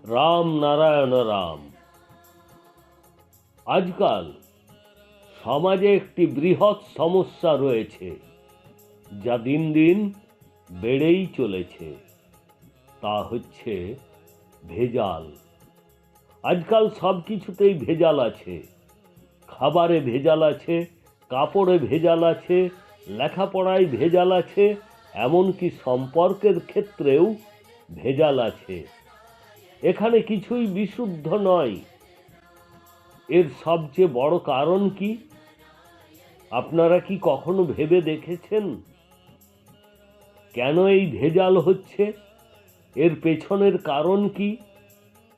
রাম নারায়ণ রাম। আজকাল সমাজে একটি বৃহৎ সমস্যা রয়েছে, যা দিন দিন বেড়েই চলেছে। তা হচ্ছে ভেজাল। আজকাল সব কিছুতেই ভেজাল আছে। খাবারে ভেজাল আছে, কাপড়ে ভেজাল আছে, লেখাপড়ায় ভেজাল আছে, এমনকি সম্পর্কের ক্ষেত্রেও ভেজাল আছে। এখানে কিছুই বিশুদ্ধ নয়। এর সবচেয়ে বড় কারণ কি? আপনারা কি কখনো ভেবে দেখেছেন কেন এই ভেজাল হচ্ছে? এর পেছনের কারণ কি?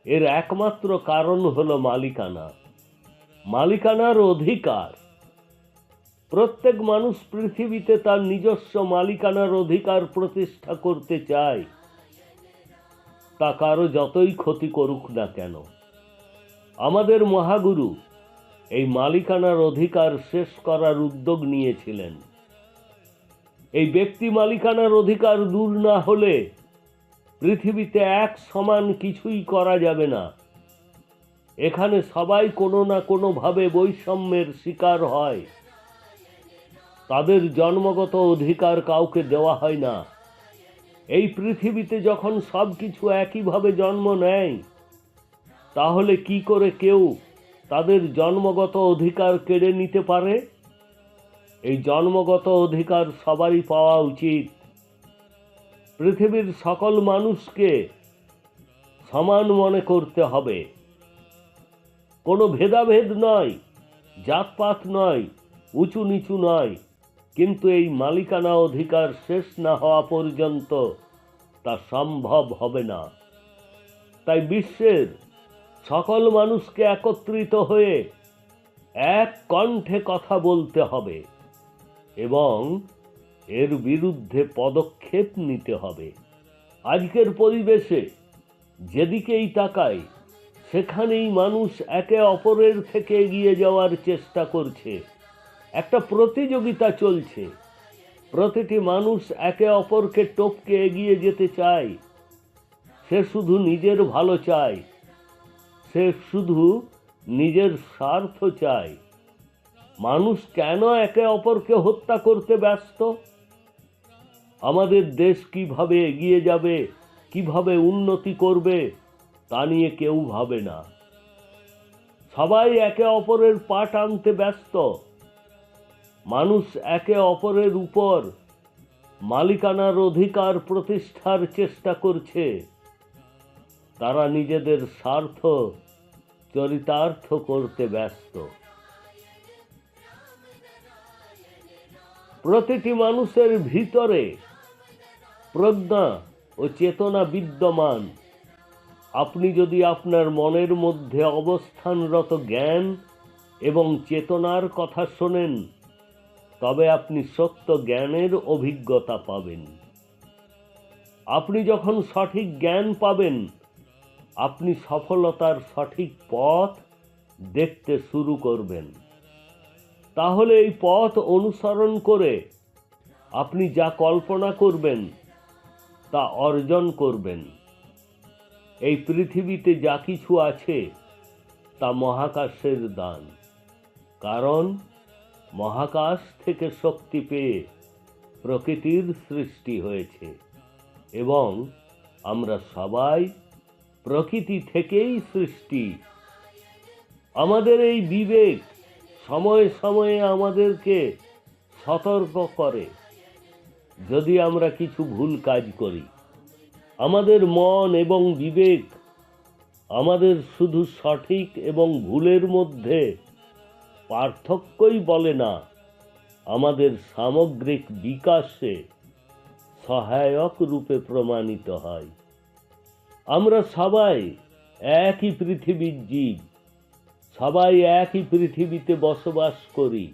এর একমাত্র কারণ হলো মালিকানা। মালিকানার অধিকার। প্রত্যেক মানুষ পৃথিবীতে তার নিজস্ব মালিকানার অধিকার প্রতিষ্ঠা করতে চায়, তা কারো যতই ক্ষতি করুক না কেন। আমাদের মহাগুরু এই মালিকানার অধিকার শেষ করার উদ্যোগ নিয়েছিলেন। এই ব্যক্তি মালিকানার অধিকার দূর না হলে পৃথিবীতে এক সমান কিছুই করা যাবে না। এখানে সবাই কোনো না কোনোভাবে বৈষম্যের শিকার হয়। তাদের জন্মগত অধিকার কাউকে দেওয়া হয় না। এই পৃথিবীতে যখন সব কিছু একইভাবে জন্ম নেয়, তাহলে কি করে কেউ তাদের জন্মগত অধিকার কেড়ে নিতে পারে? এই জন্মগত অধিকার সবারই পাওয়া উচিত। পৃথিবীর সকল মানুষকে সমান মনে করতে হবে। কোনো ভেদাভেদ নয়, জাতপাত নয়, উঁচু নিচু নয়, কিন্তু এই মালিকানা অধিকার শেষ না হওয়া পর্যন্ত তা সম্ভব হবে না। তাই বিশ্বের সকল মানুষকে একত্রিত হয়ে এক কণ্ঠে কথা বলতে হবে এবং এর বিরুদ্ধে পদক্ষেপ নিতে হবে। আজকের পরিবেশে যেদিকেই তাকাই, সেখানেই মানুষ একে অপরের থেকে এগিয়ে যাওয়ার চেষ্টা করছে। একটা প্রতিযোগিতা চলছে। প্রতিটি মানুষ একে অপরকে টপকে এগিয়ে যেতে চায়। সে শুধু নিজের ভালো চায়, সে শুধু নিজের স্বার্থ চায়। মানুষ কেন একে অপরকে হত্যা করতে ব্যস্ত? আমাদের দেশ কিভাবে এগিয়ে যাবে, কিভাবে উন্নতি করবে, তা নিয়ে কেউ ভাবে না। সবাই একে অপরের পা টানতে ব্যস্ত। মানুষ একে অপরের উপর মালিকানার অধিকার প্রতিষ্ঠার চেষ্টা করছে। তারা নিজেদের স্বার্থ চরিতার্থ করতে ব্যস্ত। প্রতিটি মানুষের ভিতরে প্রজ্ঞা ও চেতনা বিদ্যমান। আপনি যদি আপনার মনের মধ্যে অবস্থানরত জ্ঞান এবং চেতনার কথা শোনেন, তবে আপনি সত্য জ্ঞানের অভিজ্ঞতা পাবেন। আপনি যখন সঠিক জ্ঞান পাবেন, আপনি সফলতার সঠিক পথ দেখতে শুরু করবেন। তাহলে এই পথ অনুসরণ করে আপনি যা কল্পনা করবেন তা অর্জন করবেন। এই পৃথিবীতে যা কিছু আছে তা মহাকাশের দান। কারণ মহাকাশ থেকে শক্তি পেয়ে প্রকৃতির সৃষ্টি হয়েছে এবং আমরা সবাই প্রকৃতি থেকেই সৃষ্টি। আমাদের এই বিবেক সময়ে সময়ে আমাদেরকে সতর্ক করে যদি আমরা কিছু ভুল কাজ করি। আমাদের মন এবং বিবেক আমাদের শুধু সঠিক এবং ভুলের মধ্যে পার্থক্যই বলে না, আমাদের সামগ্রিক বিকাশে সহায়ক রূপে প্রমাণিত হয়। আমরা সবাই একই পৃথিবীর জীব, সবাই একই পৃথিবীতে বসবাস করি।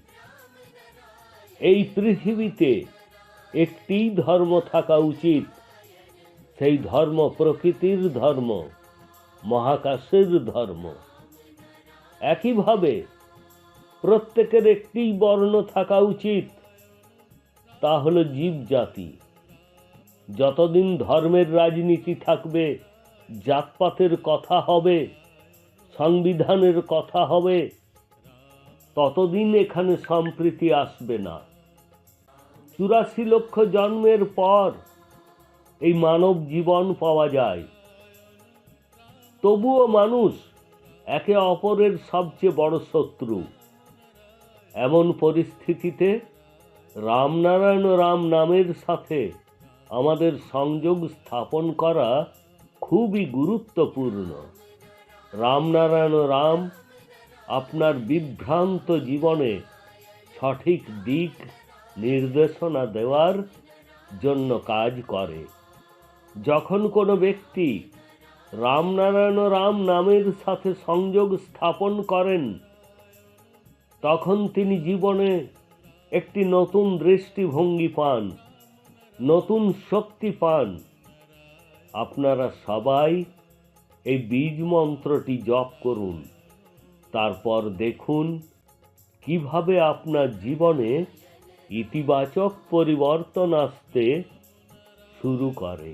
এই পৃথিবীতে একটি ধর্ম থাকা উচিত। সেই ধর্ম প্রকৃতির ধর্ম, মহাকাশের ধর্ম। একইভাবে প্রত্যেকের একটি বর্ণ থাকা উচিত, তা হলো জীব জাতি। যতদিন ধর্মের রাজনীতি থাকবে, জাতপাতের কথা হবে, সংবিধানের কথা হবে, ততদিন এখানে সম্প্রীতি আসবে না। 84 লক্ষ জন্মের পর এই মানব জীবন পাওয়া যায়, তবুও মানুষ একে অপরের সবচেয়ে বড় শত্রু। এমন পরিস্থিতিতে রামনারায়ণ রাম নামের সাথে আমাদের সংযোগ স্থাপন করা খুবই গুরুত্বপূর্ণ। রামনারায়ণ রাম আপনার বিভ্রান্ত জীবনে সঠিক দিক নির্দেশনা দেওয়ার জন্য কাজ করে। যখন কোনো ব্যক্তি রামনারায়ণ রাম নামের সাথে সংযোগ স্থাপন করেন, তখন তিনি জীবনে একটি নতুন দৃষ্টিভঙ্গি পান, নতুন শক্তি পান। আপনারা সবাই এই বীজ মন্ত্রটি জপ করুন, তারপর দেখুন কিভাবে আপনার জীবনে ইতিবাচক পরিবর্তন আসতে শুরু করে।